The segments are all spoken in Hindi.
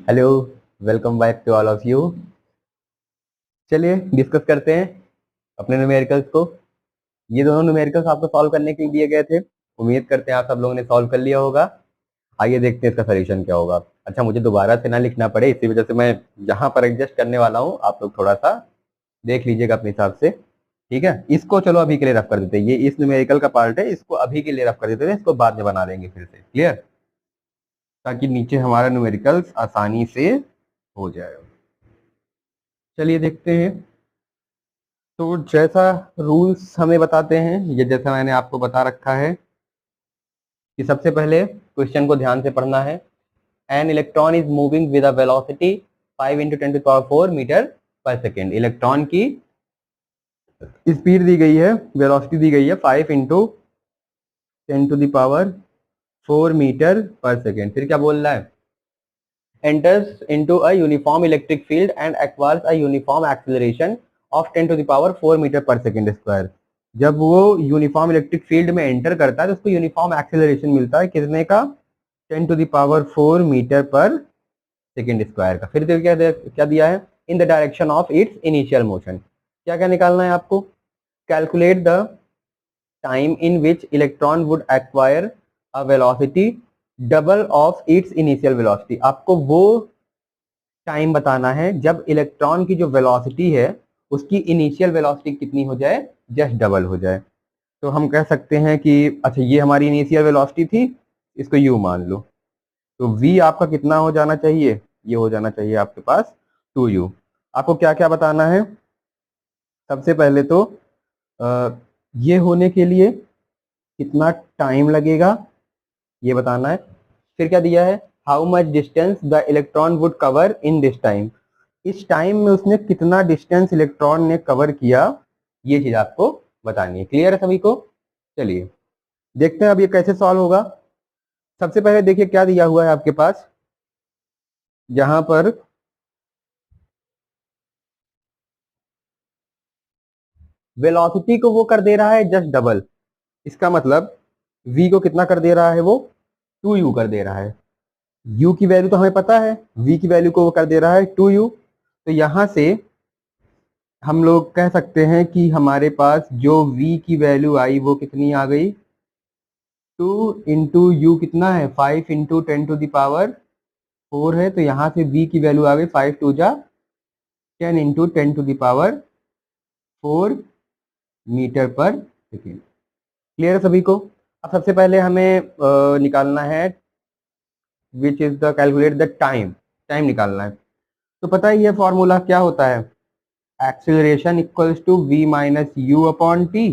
Hello, welcome back to all of you. चलिए डिस्कस करते हैं अपने न्यूमेरिकल्स को। ये दोनों न्यूमेरिकल्स आपको सॉल्व करने के लिए दिए गए थे। उम्मीद करते हैं आप सब लोगों ने सॉल्व कर लिया होगा। आइए देखते हैं इसका सोल्यूशन क्या होगा। अच्छा, मुझे दोबारा से ना लिखना पड़े, इसी वजह से मैं जहां पर एडजस्ट करने वाला हूँ आप लोग थोड़ा सा देख लीजिएगा अपने हिसाब से। ठीक है, इसको चलो अभी के लिए रफ कर देते हैं। ये इस न्यूमेरिकल का पार्ट है, इसको अभी के लिए रफ कर देते हैं, इसको बाद में बना देंगे फिर से। क्लियर? ताकि नीचे हमारा न्यूमेरिकल्स आसानी से हो जाए। चलिए देखते हैं। तो जैसा रूल्स हमें बताते हैं, ये जैसा मैंने आपको बता रखा है कि सबसे पहले क्वेश्चन को ध्यान से पढ़ना है। An electron is moving with a velocity 5 into 10⁴ meter per second. Electron की स्पीड दी गई है, वेलोसिटी दी गई है 5 इंटू 10⁴ मीटर पर सेकेंड। फिर क्या बोल रहा है? enters into a uniform electric field and acquires a uniform acceleration of 10⁴ meter per second square. जब वो यूनिफॉर्म इलेक्ट्रिक फील्ड में एंटर करता है तो उसको यूनिफॉर्म एक्सेलरेशन मिलता है कितने का? 10⁴ मीटर पर सेकेंड स्क्वायर का। फिर क्या दिया है? In the direction of its initial motion. क्या क्या निकालना है आपको? Calculate the time in which electron would acquire a velocity double of its initial velocity. आपको वो टाइम बताना है जब इलेक्ट्रॉन की जो वेलोसिटी है उसकी इनिशियल वेलोसिटी कितनी हो जाए? जस्ट डबल हो जाए। तो हम कह सकते हैं कि अच्छा, ये हमारी इनिशियल वेलोसिटी थी, इसको यू मान लो। तो v आपका कितना हो जाना चाहिए? ये हो जाना चाहिए आपके पास 2u। आपको क्या क्या बताना है? सबसे पहले तो ये होने के लिए कितना टाइम लगेगा ये बताना है। फिर क्या दिया है? How much distance the electron would cover in this time. इस टाइम में उसने कितना डिस्टेंस इलेक्ट्रॉन ने कवर किया, ये चीज आपको बतानी है। क्लियर है सभी को? चलिए देखते हैं अब ये कैसे सॉल्व होगा। सबसे पहले देखिए क्या दिया हुआ है आपके पास, जहां पर वेलोसिटी को वो कर दे रहा है जस्ट डबल। इसका मतलब v को कितना कर दे रहा है? वो 2u कर दे रहा है। u की वैल्यू तो हमें पता है, v की वैल्यू को वो कर दे रहा है 2u। तो यहां से हम लोग कह सकते हैं कि हमारे पास जो v की वैल्यू आई वो कितनी आ गई? 2 इंटू यू कितना है? 5 इंटू 10⁴ है। तो यहाँ से v की वैल्यू आ गई 5 टू जा 10 into 10⁴ meter per second. Clear है सभी को? अब सबसे पहले हमें निकालना है which is the calculate the time. Time निकालना है। तो पता ही है फॉर्मूला क्या होता है? Acceleration equals to v minus u upon t.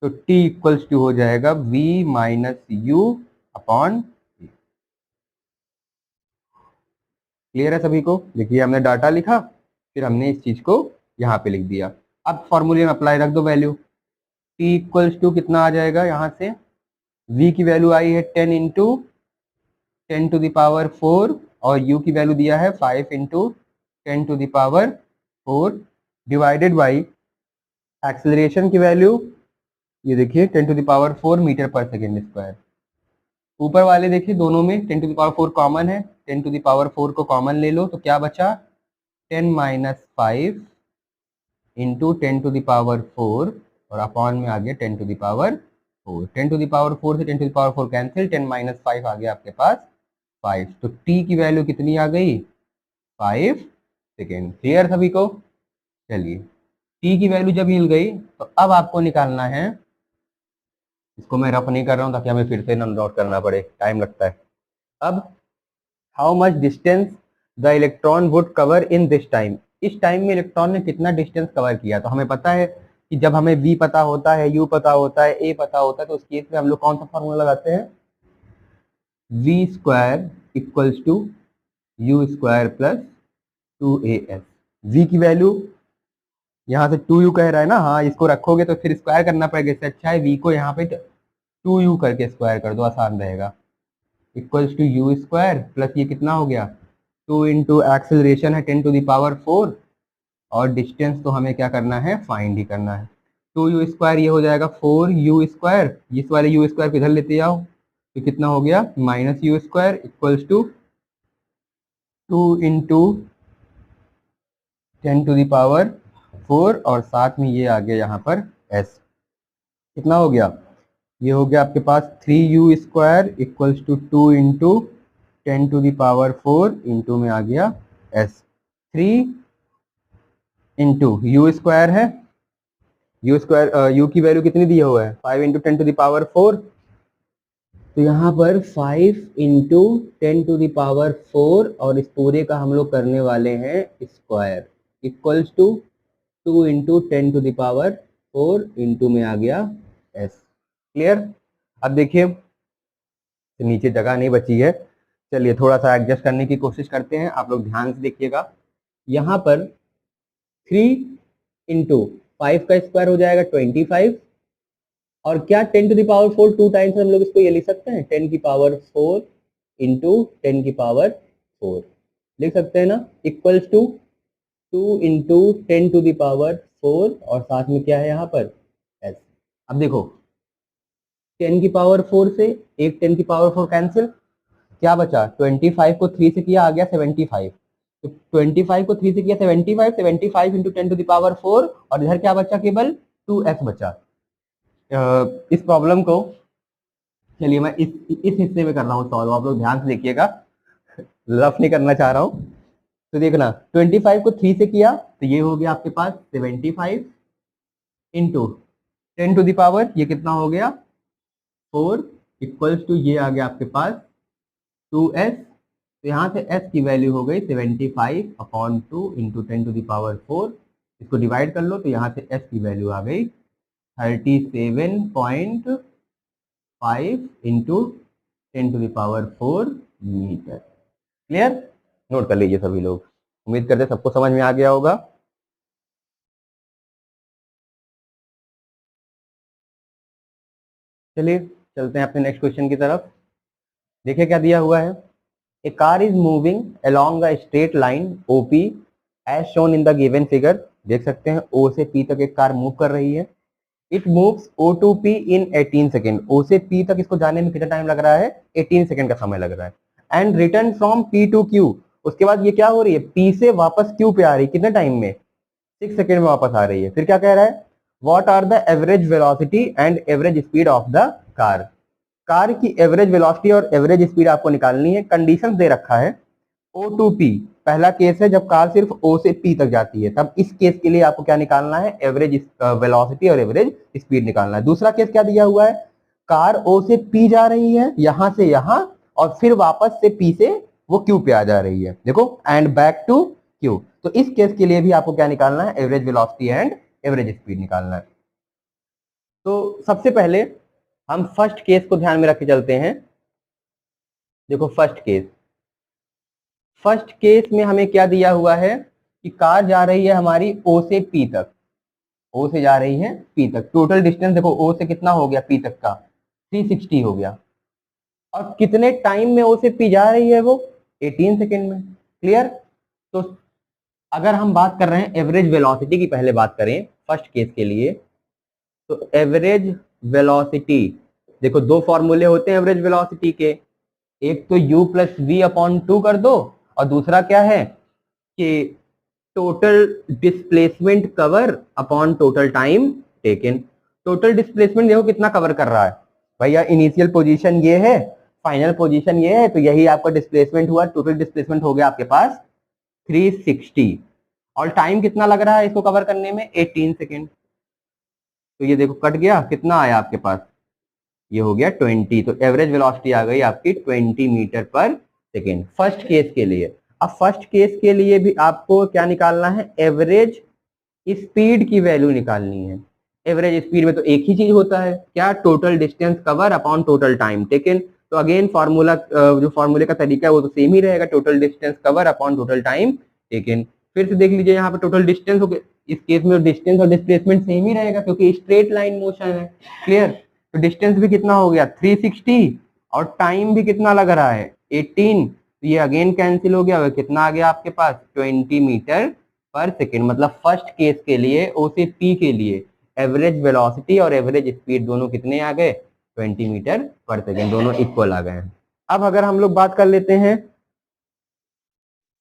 तो t इक्वल्स टू हो जाएगा v minus u upon. Clear है सभी को? देखिए हमने डाटा लिखा, फिर हमने इस चीज को यहाँ पे लिख दिया। अब फॉर्मूले में अप्लाई रख दो वैल्यू। t इक्वल्स टू कितना आ जाएगा? यहाँ से v की वैल्यू आई है 10 इंटू 10⁴ और u की वैल्यू दिया है 5 इंटू 10⁴ डिवाइडेड बाई एक्सेलरेशन की वैल्यू, ये देखिए 10⁴ मीटर पर सेकेंड स्क्वायर। ऊपर वाले देखिए दोनों में 10⁴ कॉमन है, 10⁴ को कॉमन ले लो तो क्या बचा? 10 माइनस 5 इंटू 10⁴ और अपॉन में आ गया 10⁴। 10⁴ से 10⁴ कैंसिल, 10 माइनस 5 आ गया आपके पास 5। तो t की वैल्यू कितनी आ गई? 5 सेकेंड। क्लियर सभी को? चलिए t की वैल्यू जब मिल गई तो अब आपको निकालना है, इसको मैं रफ नहीं कर रहा हूँ ताकि हमें फिर से नोट करना पड़े, टाइम लगता है। अब how much distance the electron would cover in this time. इस टाइम में इलेक्ट्रॉन ने कितना डिस्टेंस कवर किया? तो हमें पता है कि जब हमें v पता होता है, u पता होता है, a पता होता है, तो उस केस में हम लोग कौन सा फॉर्मूला लगाते हैं? v square equals to u square plus 2as। v की वैल्यू यहाँ से 2u कह रहा है ना, हाँ इसको रखोगे तो फिर स्क्वायर करना पड़ेगा। इससे अच्छा है v को यहाँ पे 2u करके स्क्वायर कर दो, आसान रहेगा। Equals to u square plus ये कितना हो गया? 2 इंटू एक्सेलरेशन है 10⁴ और डिस्टेंस तो हमें क्या करना है? फाइंड ही करना है। 2u स्क्वायर ये हो जाएगा 4u स्क्वायर, इस वाले u स्क्वायर को इधर लेते जाओ तो कितना हो गया? Minus u square equals to 2 into 10⁴ और साथ में ये आ गया यहाँ पर s। कितना हो गया? ये हो गया आपके पास 3u² equals to 2 into 10⁴ into में आ गया s। 3 इंटू u² है, u की वैल्यू कितनी दी हुआ है? 5 इंटू 10⁴। तो यहाँ पर 5 इंटू 10⁴ और इस पूरे का हम लोग करने वाले हैं square, equals to 2 into 10⁴ into में आ गया s। क्लियर? अब देखिए नीचे जगह नहीं बची है, चलिए थोड़ा सा एडजस्ट करने की कोशिश करते हैं। आप लोग ध्यान से देखिएगा, यहाँ पर 3 इंटू 5 का स्क्वायर हो जाएगा 25, और क्या 10⁴ 2 टाइम्स हम लोग इसको ये लिख सकते हैं 10⁴ इंटू 10⁴ लिख सकते हैं ना, इक्वल्स टू 2 इंटू 10⁴ और साथ में क्या है यहाँ पर s। अब देखो 10⁴ से एक 10⁴ कैंसिल, क्या बचा? 25 को 3 से किया आ गया 75, तो 25 को 3 से किया 75, 75 इंटू 10⁴ और इधर क्या बचा? केवल 2s बचा। इस प्रॉब्लम को चलिए मैं इस हिस्से में कर रहा हूँ सॉल्व, आप लोग ध्यान से देखिएगा, रफ नहीं करना चाह रहा हूँ। तो देखना 25 को 3 से किया तो ये हो गया आपके पास 75 इंटू 10⁴, ये कितना हो गया 4, इक्वल्स टू ये आ गया आपके पास 2s। तो यहाँ से s की वैल्यू हो गई 75/2 इंटू 10⁴। इसको डिवाइड कर लो तो यहाँ से s की वैल्यू आ गई 37.5 इंटू 10⁴ मीटर। क्लियर? नोट कर लीजिए सभी लोग, उम्मीद करते सबको समझ में आ गया होगा। चलिए चलते हैं अपने नेक्स्ट क्वेश्चन की तरफ। देखिए क्या दिया हुआ है, a car is moving along a straight line OP as shown in the given figure. देख सकते हैं O से P तक एक कार मूव कर रही है। It moves O to P in 18 second. O से P तक इसको जाने में कितना टाइम लग रहा है? 18 सेकेंड का समय लग रहा है। And return from P to Q, उसके बाद ये क्या हो रही है? P से वापस Q पे आ रही है, कितने टाइम में? 6 सेकेंड में वापस आ रही है। फिर क्या कह रहा है? What are the average velocity and average speed of the car. Car की एवरेज वेलोसिटी और एवरेज स्पीड आपको निकालनी है। कंडीशन दे रखा है O to P, पहला केस है जब कार सिर्फ O से P तक जाती है, तब इस केस के लिए आपको क्या निकालना है? एवरेज वेलोसिटी और एवरेज स्पीड निकालना है। दूसरा केस क्या दिया हुआ है? कार O से P जा रही है, यहां से यहां, और फिर वापस से P से वो Q पे आ जा रही है। देखो, एंड बैक टू Q। तो इस केस के लिए भी आपको क्या निकालना है? Average velocity and average speed निकालना है। तो सबसे पहले हम फर्स्ट केस को ध्यान में रख के चलते हैं। देखो फर्स्ट केस में हमें क्या दिया हुआ है कि कार जा रही है हमारी O से P तक, O से जा रही है P तक। टोटल डिस्टेंस देखो O से कितना हो गया P तक का? 360 हो गया। और कितने टाइम में O से P जा रही है वो? 18 सेकेंड में। क्लियर? तो अगर हम बात कर रहे हैं एवरेज वेलोसिटी की, पहले बात करें फर्स्ट केस के लिए, तो एवरेज वेलोसिटी, देखो दो फॉर्मूले होते हैं एवरेज वेलोसिटी के, एक तो u प्लस v/2 कर दो, और दूसरा क्या है कि total displacement cover upon total time taken. Total displacement देखो कितना कवर कर रहा है भैया, इनिशियल पोजीशन ये है, फाइनल पोजीशन ये है, तो यही आपका डिस्प्लेसमेंट हुआ। टोटल डिस्प्लेसमेंट हो गया आपके पास 360, और टाइम कितना लग रहा है इसको कवर करने में? 18 सेकेंड। तो ये देखो कट गया, कितना आया आपके पास? ये हो गया 20। तो एवरेज वेलोसिटी आ गई आपकी 20 metre per second first case के लिए। अब फर्स्ट केस के लिए भी आपको क्या निकालना है? एवरेज स्पीड की वैल्यू निकालनी है। एवरेज स्पीड में तो एक ही चीज होता है, क्या? Total distance cover upon total time taken. तो अगेन फॉर्मूला, जो फॉर्मूले का तरीका है वो तो सेम ही रहेगा, total distance cover upon total time taken. फिर से देख लीजिए यहाँ पे टोटल डिस्टेंस हो गया, इस केस में डिस्टेंस और डिस्प्लेसमेंट सेम ही रहेगा क्योंकि स्ट्रेट लाइन मोशन है। क्लियर? तो डिस्टेंस भी कितना हो गया? 360, और टाइम भी कितना लग रहा है? 18। तो ये अगेन कैंसिल हो गया, कितना आ गया आपके पास? 20 मीटर पर सेकेंड। मतलब फर्स्ट केस के लिए O से P के लिए एवरेज वेलोसिटी और एवरेज स्पीड दोनों कितने आ गए? 20 मीटर पर सेकेंड, दोनों इक्वल आ गए हैं। अब अगर हम लोग बात कर लेते हैं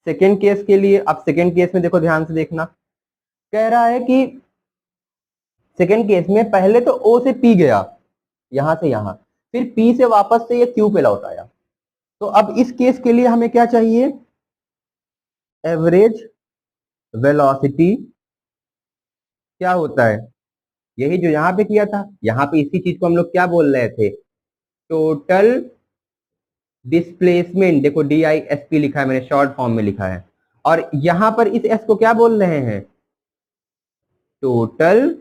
सेकेंड केस के लिए, अब सेकेंड केस में देखो ध्यान से देखना, कह रहा है कि सेकेंड केस में पहले तो O से P गया, यहां से यहां, फिर P से वापस से ये Q पे लौट आया। तो अब इस केस के लिए हमें क्या चाहिए, एवरेज वेलोसिटी क्या होता है, यही जो यहाँ पे किया था, यहाँ पे इसी चीज को हम लोग क्या बोल रहे थे, टोटल डिस्प्लेसमेंट। देखो DISP लिखा है मैंने, शॉर्ट फॉर्म में लिखा है, और यहां पर इस S को क्या बोल रहे हैं, टोटल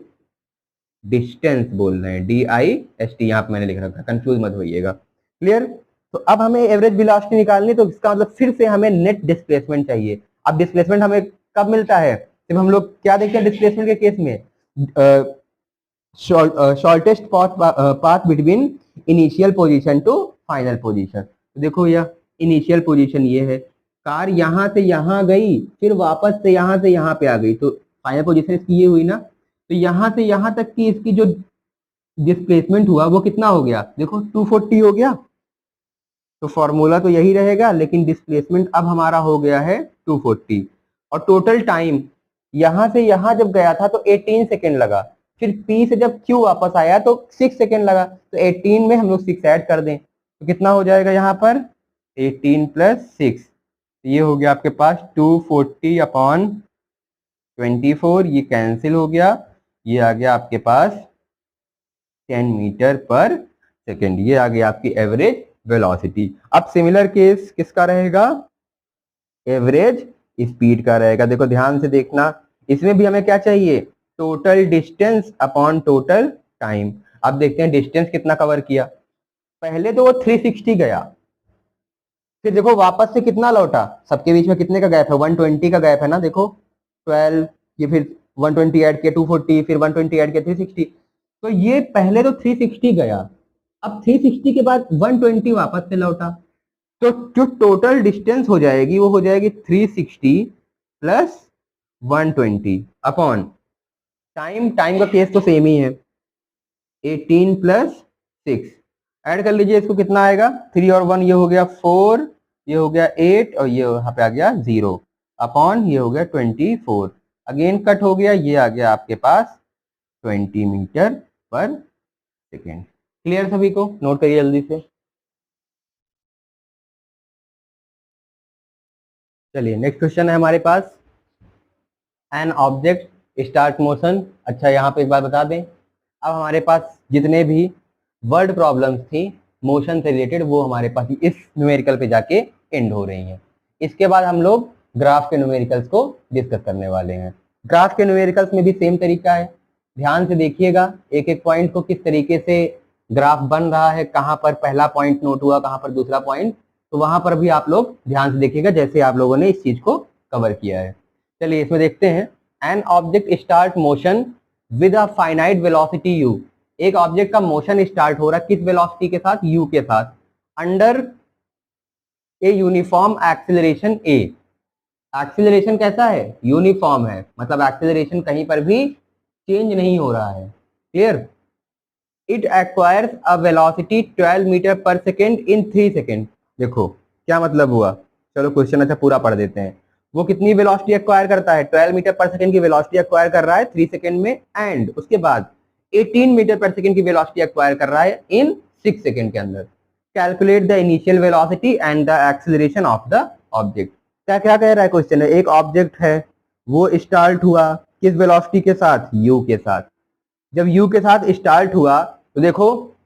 डिस्टेंस बोल रहे हैं, DIST यहाँ पे मैंने लिख रखा है, कंफ्यूज मत होइएगा। क्लियर। तो अब हमें एवरेज वेलोसिटी निकालनी, तो इसका मतलब फिर से हमें नेट डिस्प्लेसमेंट चाहिए। अब डिस्प्लेसमेंट हमें कब मिलता है, जब हम लोग क्या देखते हैं डिस्प्लेसमेंट के केस में, shortest path between initial position to final position. तो देखो यह इनिशियल पोजीशन ये है, कार यहां से यहां गई, फिर वापस से यहां पे आ गई, तो फाइनल पोजीशन इसकी ये हुई ना। तो यहां से यहां तक की इसकी जो डिस्प्लेसमेंट हुआ वो कितना हो गया, देखो 240 हो गया। तो फॉर्मूला तो यही रहेगा, लेकिन डिस्प्लेसमेंट अब हमारा हो गया है 240, और टोटल टाइम यहां से यहां जब गया था तो 18 सेकेंड लगा, फिर P से जब Q वापस आया तो 6 सेकेंड लगा, तो 18 में हम लोग 6 ऐड कर दें तो कितना हो जाएगा यहाँ पर 18 + 6, ये हो गया आपके पास 240/24, ये कैंसिल हो गया, ये आ गया आपके पास 10 मीटर पर सेकेंड, ये आ गया आपकी एवरेज वेलोसिटी। अब सिमिलर केस किसका रहेगा, एवरेज स्पीड का रहेगा। देखो ध्यान से देखना, इसमें भी हमें क्या चाहिए, total distance upon total time. अब देखते हैं डिस्टेंस कितना कवर किया, पहले तो वो 360 गया, फिर देखो वापस से कितना लौटा, सबके बीच में कितने का गैप है, 120 का गैप है ना, देखो 12, ये फिर 120 ऐड किया 240, फिर 120 ऐड किया 360, तो ये पहले तो 360 गया, अब 360 के बाद 120 वापस से लौटा, तो जो टोटल डिस्टेंस हो जाएगी वो हो जाएगी 360 + 120 अपॉन टाइम, टाइम का केस तो सेम ही है, 18 + 6 ऐड कर लीजिए, इसको कितना आएगा, 3 और 1 ये हो गया 4, ये हो गया 8, और ये यहाँ पे आ गया 0 अपॉन ये हो गया 24, अगेन कट हो गया, ये आ गया आपके पास 20 मीटर पर सेकेंड। क्लियर सभी को, नोट करिए जल्दी से। चलिए नेक्स्ट क्वेश्चन है हमारे पास, एन ऑब्जेक्ट स्टार्ट मोशन। अच्छा यहाँ पे एक बात बता दें, अब हमारे पास जितने भी वर्ड प्रॉब्लम्स थी मोशन से रिलेटेड वो हमारे पास इस न्यूमेरिकल पे जाके एंड हो रही हैं। इसके बाद हम लोग ग्राफ के न्यूमेरिकल्स को डिस्कस करने वाले हैं। ग्राफ के न्यूमेरिकल्स में भी सेम तरीका है, ध्यान से देखिएगा एक एक पॉइंट को किस तरीके से ग्राफ बन रहा है, कहाँ पर पहला पॉइंट नोट हुआ, कहाँ पर दूसरा पॉइंट, तो वहां पर भी आप लोग ध्यान से देखिएगा जैसे आप लोगों ने इस चीज को कवर किया है। चलिए इसमें देखते हैं, an object start motion with a finite velocity u। एक ऑब्जेक्ट का मोशन स्टार्ट हो रहा है किस वेलोसिटी के साथ, u के साथ, under a uniform acceleration a। Acceleration कैसा है, यूनिफॉर्म है, मतलब एक्सेलरेशन कहीं पर भी चेंज नहीं हो रहा है। Clear. It acquires a velocity 12 meter per second in 3 second. देखो क्या मतलब हुआ, चलो क्वेश्चन अच्छा पूरा पढ़ देते हैं। वो कितनी वेलोसिटी एक्वायर करता है, 12 मीटर पर सेकेंड की वेलोसिटी एक्वायर कर रहा है 3 सेकेंड में, एंड उसके बाद 18 मीटर पर सेकेंड की वेलोसिटी एक्वायर कर रहा है इन 6 सेकेंड के अंदर। Calculate the initial velocity and the acceleration of the object. क्या क्या कह रहा है क्वेश्चन है, एक ऑब्जेक्ट है वो स्टार्ट हुआ किस वेलोसिटी के साथ, u के साथ। जब u के साथ स्टार्ट हुआ तो देखो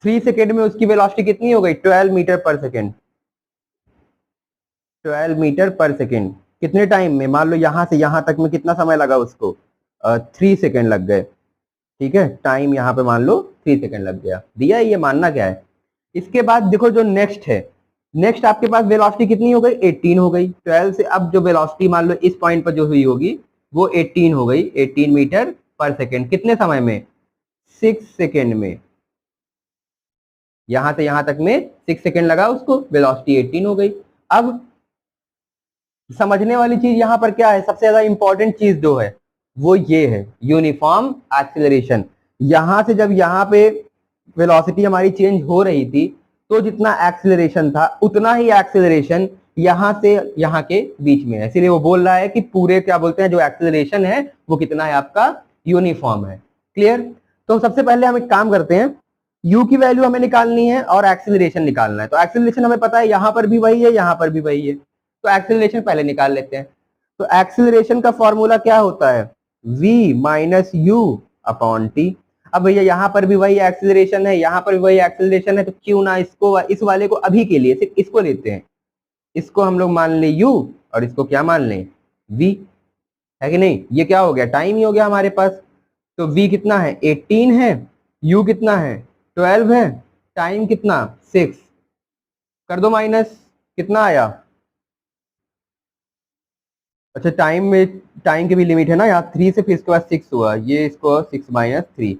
3 सेकेंड में उसकी वेलोसिटी कितनी हो गई, 12 meter per second. 12 meter per second कितने टाइम में, मान लो यहां से यहां तक में कितना समय लगा उसको, 3 सेकेंड लग गए। ठीक है, टाइम यहाँ पे मान लो 3 सेकेंड लग गया, दिया है, ये मानना क्या है। इसके बाद देखो जो नेक्स्ट है, नेक्स्ट आपके पास वेलोसिटी कितनी हो गई, 18 हो गई। 12 से अब जो वेलोसिटी मान लो इस पॉइंट पर जो हुई होगी वो 18 हो गई, 18 मीटर पर सेकेंड, कितने समय में, 6 सेकेंड में। यहां से यहां तक में 6 सेकेंड लगा उसको, वेलोसिटी 18 हो गई। अब समझने वाली चीज यहां पर क्या है, सबसे ज्यादा इंपॉर्टेंट चीज जो है वो ये है यूनिफॉर्म एक्सीलरेशन। यहां से जब यहां पे वेलोसिटी हमारी चेंज हो रही थी तो जितना एक्सीलरेशन था उतना ही एक्सीलरेशन यहाँ से यहाँ के बीच में है, इसीलिए वो बोल रहा है कि पूरे क्या बोलते हैं जो एक्सेलरेशन है वो कितना है आपका, यूनिफॉर्म है। क्लियर। तो सबसे पहले हम एक काम करते हैं, u की वैल्यू हमें निकालनी है और एक्सेलरेशन निकालना है। तो एक्सेलरेशन हमें पता है यहाँ पर भी वही है, यहाँ पर भी वही है, तो एक्सेलरेशन पहले निकाल लेते हैं। तो एक्सेलरेशन का फॉर्मूला क्या होता है, v minus u upon T. अब भैया यहाँ पर भी वही एक्सेलरेशन है, यहाँ पर भी वही एक्सेलरेशन है, तो क्यों ना इसको, इस वाले को अभी के लिए सिर्फ इसको लेते हैं, इसको हम लोग मान ले u और इसको क्या मान लें, v, है कि नहीं। ये क्या हो गया, टाइम ही हो गया हमारे पास। तो v कितना है 18 है, u कितना है 12 है, टाइम कितना 6, कर दो माइनस, कितना आया। अच्छा टाइम में, टाइम की भी लिमिट है ना, यहाँ 3 से फिर इसके बाद 6 हुआ, ये इसको 6 माइनस 3।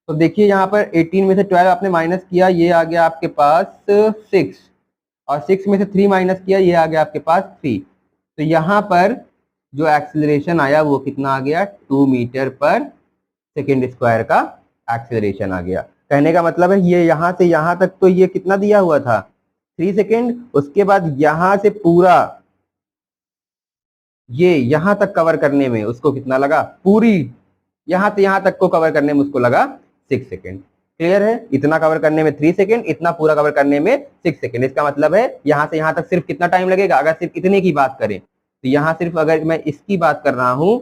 तो देखिए यहाँ पर 18 में से 12 आपने माइनस किया, ये आ गया आपके पास 6, और 6 में से 3 माइनस किया, ये आ गया आपके पास 3। तो यहाँ पर जो एक्सेलरेशन आया वो कितना आ गया, 2 मीटर पर सेकेंड स्क्वायर का एक्सेलरेशन आ गया। कहने का मतलब है ये यहाँ से यहाँ तक तो ये कितना दिया हुआ था, 3 सेकेंड, उसके बाद यहाँ से पूरा ये यहाँ तक कवर करने में उसको कितना लगा, पूरी यहाँ से यहाँ तक को कवर करने में उसको लगा 6 सेकेंड। क्लियर है, इतना कवर करने में 3 सेकेंड, इतना पूरा कवर करने में 6 सेकेंड। इसका मतलब है यहाँ से यहाँ तक सिर्फ कितना टाइम लगेगा, अगर सिर्फ इतने की बात करें तो यहाँ सिर्फ अगर मैं इसकी बात कर रहा हूँ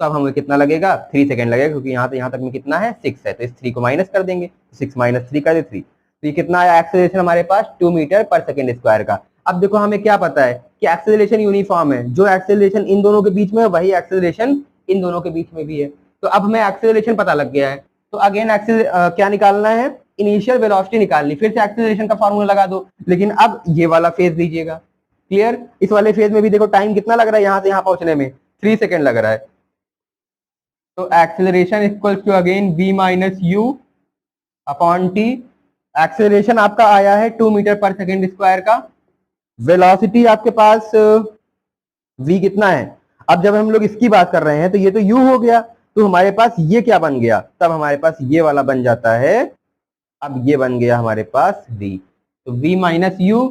तो अब हमें कितना लगेगा, 3 सेकेंड लगेगा, क्योंकि यहाँ से यहाँ तक में कितना है 6 है, तो इस 3 को माइनस कर देंगे, 6 माइनस 3 कर दे 3। तो ये कितना आया एक्सेलरेशन हमारे पास, 2 मीटर पर सेकेंड स्क्वायर का। अब देखो हमें क्या पता है कि एक्सेलरेशन यूनिफॉर्म है, जो एक्सेलरेशन इन दोनों के बीच में है वही एक्सेलरेशन इन दोनों के बीच में भी है। तो अब हमें एक्सेलरेशन पता लग गया है, तो अगेन क्या निकालना है, इनिशियल वेलोसिटी निकालनी, फिर से एक्सेलरेशन का फॉर्मूला लगा दो, लेकिन अब ये वाला फेज दीजिएगा। क्लियर। इस वाले फेज में भी देखो टाइम कितना लग रहा है, यहाँ से यहाँ पहुंचने में 3 सेकेंड लग रहा है। तो acceleration equal to again v minus u upon t. Acceleration आपका आया है 2 मीटर पर सेकेंड स्क्वायर का, वेलोसिटी आपके पास v कितना है। अब जब हम लोग इसकी बात कर रहे हैं तो ये तो u हो गया, तो हमारे पास ये क्या बन गया, तब हमारे पास ये वाला बन जाता है, अब ये बन गया हमारे पास v। तो v minus you,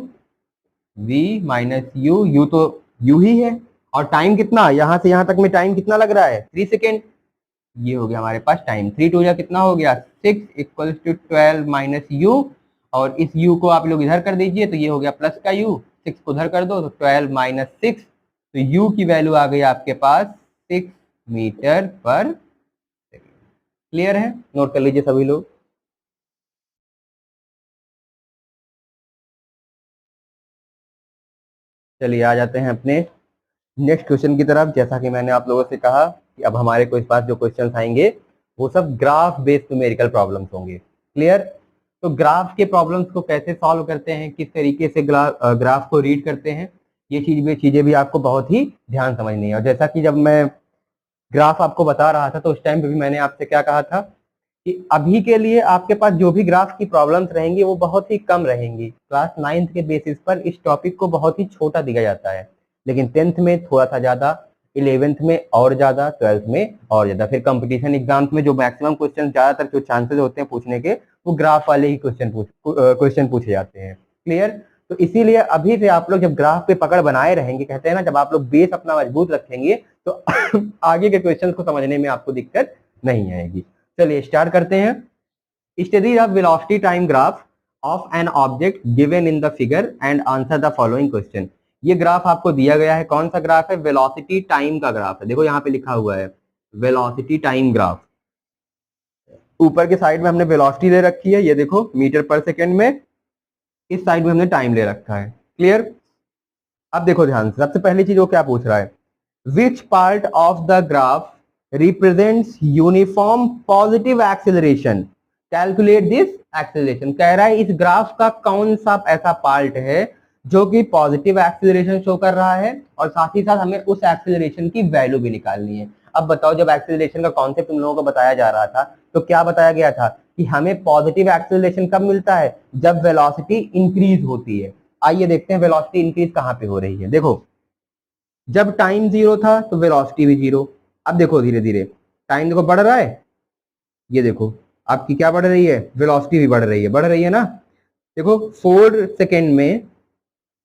v minus you, u तो u ही है, और टाइम कितना, यहां से यहां तक में टाइम कितना लग रहा है 3 सेकेंड। ये हो गया हमारे पास टाइम, 3 टू या कितना हो गया 6 इक्वल्स टू 12 माइनस यू, और इस u को आप लोग इधर कर दीजिए तो ये हो गया प्लस का u, 6 को उधर कर दो तो 12 माइनस 6, तो u की वैल्यू आ गई आपके पास 6 मीटर पर सेकेंड। क्लियर है, नोट कर लीजिए सभी लोग। चलिए आ जाते हैं अपने नेक्स्ट क्वेश्चन की तरफ। जैसा कि मैंने आप लोगों से कहा कि अब हमारे को इस पास जो क्वेश्चन आएंगे वो सब ग्राफ बेस्ड न्यूमेरिकल प्रॉब्लम्स होंगे। क्लियर। तो ग्राफ के प्रॉब्लम्स को कैसे सॉल्व करते हैं, किस तरीके से ग्राफ को रीड करते हैं, ये चीजें भी आपको बहुत ही ध्यान समझनी है। और जैसा कि जब मैं ग्राफ आपको बता रहा था तो उस टाइम पे भी मैंने आपसे क्या कहा था कि अभी के लिए आपके पास जो भी ग्राफ की प्रॉब्लम्स रहेंगी वो बहुत ही कम रहेंगी। क्लास 9th के बेसिस पर इस टॉपिक को बहुत ही छोटा दिया जाता है, लेकिन 10th में थोड़ा सा ज्यादा, 11th में और ज्यादा, 12th में और ज्यादा। फिर कंपटीशन एग्जाम्स में जो मैक्सिमम क्वेश्चन, ज्यादातर जो चांसेस होते हैं पूछने के, वो ग्राफ वाले ही क्वेश्चन पूछे जाते हैं। क्लियर। तो इसीलिए अभी से आप लोग जब ग्राफ पे पकड़ बनाए रहेंगे, कहते हैं ना जब आप लोग बेस अपना मजबूत रखेंगे तो आगे के क्वेश्चन को समझने में आपको दिक्कत नहीं आएगी। चलिए स्टार्ट करते हैं। Study the velocity time graph of an object given in the figure and answer the following question. ये ग्राफ आपको दिया गया है, कौन सा ग्राफ है, वेलोसिटी टाइम का ग्राफ है। देखो यहाँ पे लिखा हुआ है वेलोसिटी टाइम ग्राफ। ऊपर के साइड में हमने वेलोसिटी ले रखी है, ये देखो मीटर पर सेकेंड में, इस साइड में हमने टाइम ले रखा है। क्लियर। अब देखो ध्यान से, सबसे पहली चीज वो क्या पूछ रहा है, which part of the graph represents uniform positive acceleration, calculate this acceleration. कह रहा है इस ग्राफ का कौन सा ऐसा पार्ट है जो कि पॉजिटिव एक्सेलरेशन शो कर रहा है, और साथ ही साथ हमें उस एक्सेलरेशन की वैल्यू भी निकालनी है। अब बताओ, जब एक्सेलरेशन का कॉन्सेप्ट तुम लोगों को बताया जा रहा था तो क्या बताया गया था कि हमें पॉजिटिव एक्सेलरेशन कब मिलता है, जब वेलोसिटी इंक्रीज होती है। आइए देखते हैं वेलोसिटी इंक्रीज कहाँ पे हो रही है। देखो जब टाइम 0 था तो वेलोसिटी भी 0। अब देखो धीरे धीरे टाइम देखो बढ़ रहा है, ये देखो आपकी क्या बढ़ रही है, वेलोसिटी भी बढ़ रही है, बढ़ रही है ना। देखो 4 सेकेंड में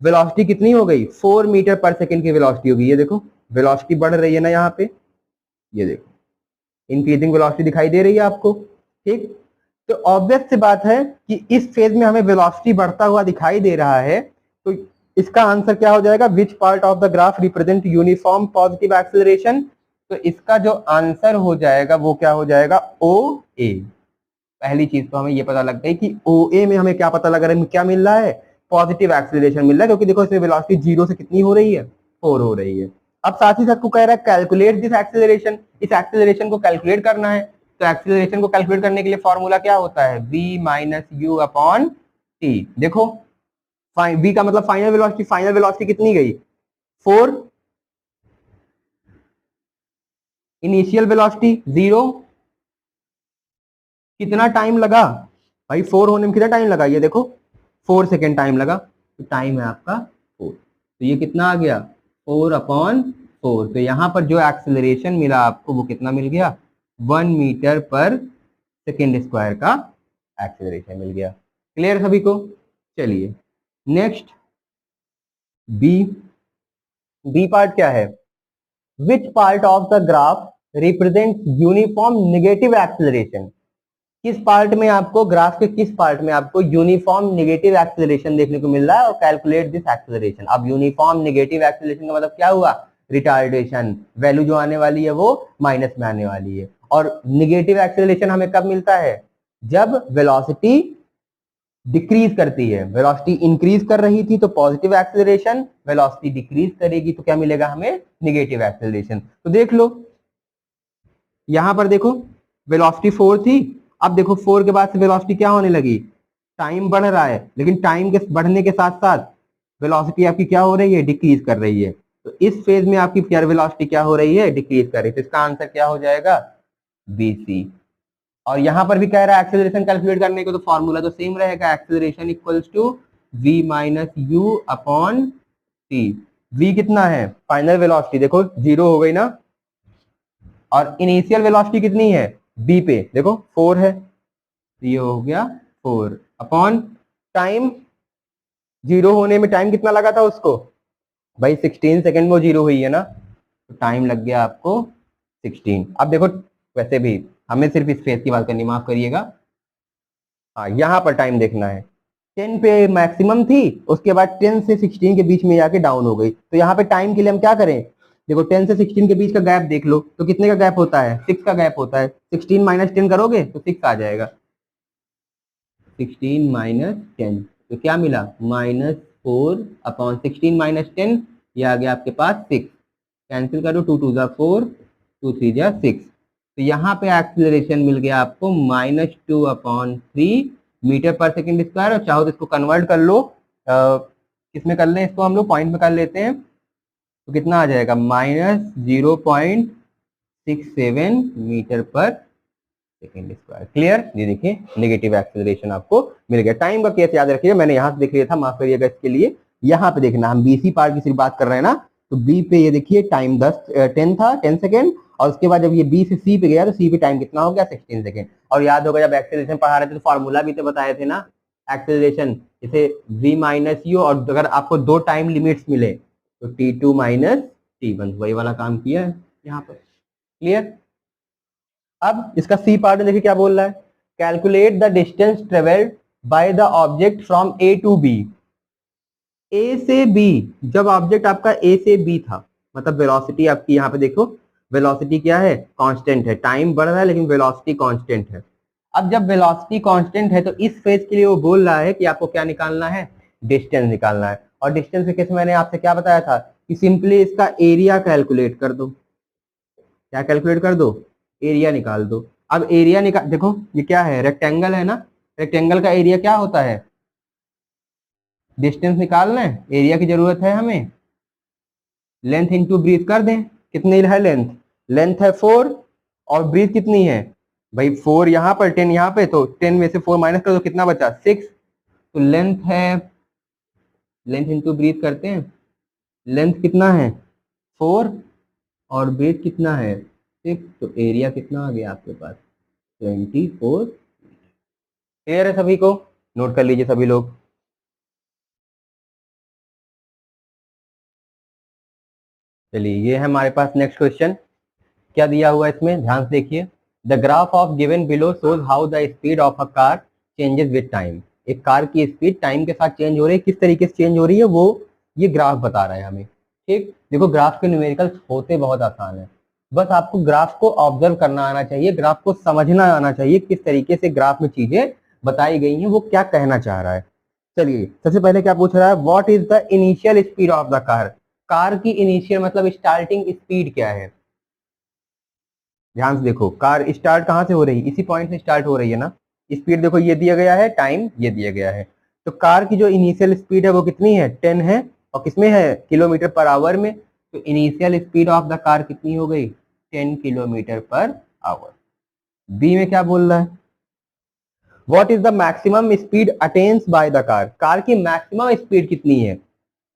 वेलोसिटी कितनी हो गई, 4 मीटर पर सेकेंड की वेलोसिटी होगी। ये देखो वेलोसिटी बढ़ रही है ना यहाँ पे, ये देखो इंक्रीजिंग वेलोसिटी दिखाई दे रही है आपको। ठीक, तो ऑब्वियस सी बात है कि इस फेज में हमें वेलोसिटी बढ़ता हुआ दिखाई दे रहा है, तो इसका आंसर क्या हो जाएगा, which part of the graph represent uniform positive acceleration. तो इसका जो आंसर हो जाएगा वो क्या हो जाएगा, ओ ए। पहली चीज तो हमें ये पता लग गई कि ओ ए में हमें क्या पता लग रहा है, क्या मिल रहा है, पॉजिटिव एक्सेलरेशन मिल रहा है, क्योंकि देखो इसमें वेलोसिटी 0 से कितनी हो रही है, 4 हो रही है। अब साथ ही साथ को कह रहा है कैलकुलेट दिस एक्सेलरेशन, इस एक्सेलरेशन को कैलकुलेट करना है। तो एक्सेलरेशन को कैलकुलेट करने के लिए फॉर्मूला क्या होता है, v minus u upon T. देखो v का मतलब फाइनल वेलोसिटी कितनी गई, 4, इनिशियल वेलोसिटी 0, कितना टाइम लगा भाई, 4 होने में कितना टाइम लगा, ये देखो 4 सेकेंड टाइम लगा, तो टाइम है आपका 4। तो ये कितना आ गया, 4/4। तो यहाँ पर जो एक्सेलरेशन मिला आपको वो कितना मिल गया, 1 मीटर पर सेकेंड स्क्वायर का एक्सेलरेशन मिल गया। क्लियर सभी को। चलिए नेक्स्ट बी। बी पार्ट क्या है, which part of the graph represent uniform negative acceleration. किस पार्ट में आपको, ग्राफ के किस पार्ट में आपको यूनिफॉर्म नेगेटिव एक्सेलरेशन देखने को मिल रहा है, और कैलकुलेट दिस एक्सेलरेशन। अब यूनिफॉर्म नेगेटिव एक्सेलरेशन का मतलब क्या हुआ, रिटार्डेशन, वैल्यू जो आने वाली है वो माइनस में आने वाली है। और नेगेटिव एक्सेलरेशन हमें कब मिलता है, जब वेलोसिटी डिक्रीज करती है। वेलोसिटी इंक्रीज कर रही थी तो पॉजिटिव एक्सेलरेशन, वेलोसिटी डिक्रीज करेगी तो क्या मिलेगा हमें, नेगेटिव एक्सेलरेशन। तो देख लो यहां पर देखो वेलोसिटी 4 थी, अब देखो 4 के बाद से वेलोसिटी क्या होने लगी, टाइम बढ़ रहा है, लेकिन टाइम के बढ़ने के साथ साथ वेलोसिटी आपकी क्या हो रही है, डिक्रीज कर रही है। तो इस फेज में आपकी क्या वेलोसिटी क्या हो रही है, डिक्रीज कर रही है। तो इसका आंसर क्या हो जाएगा, BC। और यहां पर भी कह रहा है एक्सेलरेशन कैलकुलेट करने को, तो फॉर्मूला तो सेम रहेगा, acceleration equals to v minus u upon t. v कितना है, फाइनल वेलोसिटी देखो 0 हो गई ना, और इनिशियल वेलोसिटी कितनी है, b पे देखो 4 है, तो ये हो गया 4 अपॉन टाइम, 0 होने में टाइम कितना लगा था उसको भाई, 16 सेकेंड में वो 0 हुई है ना, तो टाइम लग गया आपको 16। अब देखो वैसे भी हमें सिर्फ इस फेज की बात करनी, माफ करिएगा, हाँ यहाँ पर टाइम देखना है, 10 पे मैक्सिमम थी, उसके बाद 10 से 16 के बीच में जाके डाउन हो गई। तो यहाँ पे टाइम के लिए हम क्या करें, देखो 10 से 16 के बीच का गैप देख लो, तो कितने का गैप होता है, 6 का गैप होता है। 16 माइनस 10 करोगे तो 6 आ जाएगा, 16 माइनस 10, तो क्या मिला, -4/16 माइनस 10, ये आ गया आपके पास 6। कैंसिल करो, 2 2 जा 4, 2 3 जा 6। तो यहाँ पे एक्सेलरेशन मिल गया आपको -2/3 मीटर पर सेकेंड स्क्वायर। और चाहो तो इसको कन्वर्ट कर लो, किसमें कर लें इसको, हम लोग पॉइंट में कर लेते हैं, तो कितना आ जाएगा, -0.67 metre per second square. Clear, ये देखिए नेगेटिव एक्सेलरेशन आपको मिल गया। टाइम का केस याद रखिएगा, मैंने यहां से देख लिया था, माफ करिएगा इसके लिए। यहाँ पे देखना, हम BC पार्ट की सिर्फ बात कर रहे हैं ना, तो B पे ये देखिए टाइम 10 था, 10 सेकेंड, और उसके बाद जब ये B से C पे गया तो C पे टाइम कितना हो गया, 16 सेकेंड। और याद होगा जब एक्सेलरेशन पढ़ा रहे थे तो फॉर्मूला भी तो बताए थे ना, एक्सेलरेशन जैसे v माइनस यू, और अगर आपको दो टाइम लिमिट्स मिले तो T2 माइनस T1, वही वाला काम किया है यहाँ पर। क्लियर। अब इसका सी पार्ट में देखिए क्या बोल रहा है, calculate the distance travelled by the object from A to B. A से बी, जब ऑब्जेक्ट आपका ए से बी था, मतलब वेलोसिटी आपकी यहाँ पे देखो, वेलोसिटी क्या है, कांस्टेंट है, टाइम बढ़ रहा है लेकिन वेलोसिटी कांस्टेंट है। अब जब वेलोसिटी कांस्टेंट है तो इस फेज के लिए वो बोल रहा है कि आपको क्या निकालना है, डिस्टेंस निकालना है। और डिस्टेंस के केस में मैंने आपसे क्या बताया था कि सिंपली इसका एरिया कैलकुलेट कर दो। क्या कैलकुलेट कर दो, एरिया निकाल दो। अब एरिया निकाल, देखो ये क्या है, रेक्टेंगल है ना, रेक्टेंगल का एरिया क्या होता है, डिस्टेंस निकालना है, एरिया की जरूरत है हमें, लेंथ इंटू ब्रीथ कर दें, कितनी है लेंथ, लेंथ है 4, और ब्रीथ कितनी है भाई, 4 यहाँ पर 10 यहाँ पे, तो 10 में से 4 माइनस कर दो, कितना बचा 6। तो लेंथ है, लेंथ इंटू ब्रीथ करते हैं, लेंथ कितना है 4, और ब्रीथ कितना है 6, तो एरिया कितना आ गया आपके पास 24। क्लियर है सभी को, नोट कर लीजिए सभी लोग। चलिए ये है हमारे पास नेक्स्ट क्वेश्चन। क्या दिया हुआ है इसमें, ध्यान से देखिए। The graph of given below shows how the speed of a car changes with time. एक कार की स्पीड टाइम के साथ चेंज हो रही है, किस तरीके से चेंज हो रही है वो ये ग्राफ बता रहा है हमें। ठीक, देखो ग्राफ के न्यूमेरिकल्स होते बहुत आसान है, बस आपको ग्राफ को ऑब्जर्व करना आना चाहिए, ग्राफ को समझना आना चाहिए, किस तरीके से ग्राफ में चीजें बताई गई हैं, वो क्या कहना चाह रहा है। चलिए सबसे पहले क्या पूछ रहा है, what is the initial speed of the car. Car की इनिशियल मतलब स्टार्टिंग स्पीड क्या है। ध्यान से देखो, कार स्टार्ट कहाँ से हो रही है, इसी पॉइंट से स्टार्ट हो रही है ना। स्पीड देखो ये दिया गया है, टाइम ये दिया गया है। तो कार की जो इनिशियल स्पीड है वो कितनी है, 10 है, और किसमें है, किलोमीटर पर आवर में। तो initial speed of the car कितनी हो गई, 10 किलोमीटर पर आवर। बी में क्या बोल रहा है, what is the maximum speed attains by the car. Car की मैक्सिमम स्पीड कितनी है।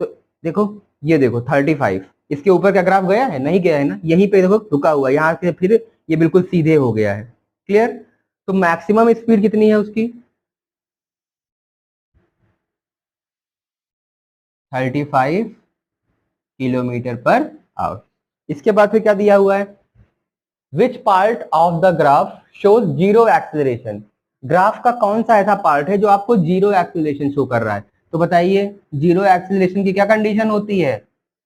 तो देखो ये देखो 35, इसके ऊपर क्या ग्राफ गया है, नहीं गया है ना, यहीं पे देखो रुका हुआ है, यहाँ से फिर ये बिल्कुल सीधे हो गया है। क्लियर। तो मैक्सिमम स्पीड कितनी है उसकी, 35 किलोमीटर पर आवर। इसके बाद फिर क्या दिया हुआ है, which part of the graph shows zero acceleration. Graph का कौन सा ऐसा पार्ट है जो आपको जीरो एक्सेलरेशन शो कर रहा है। तो बताइए जीरो एक्सेलरेशन की क्या कंडीशन होती है।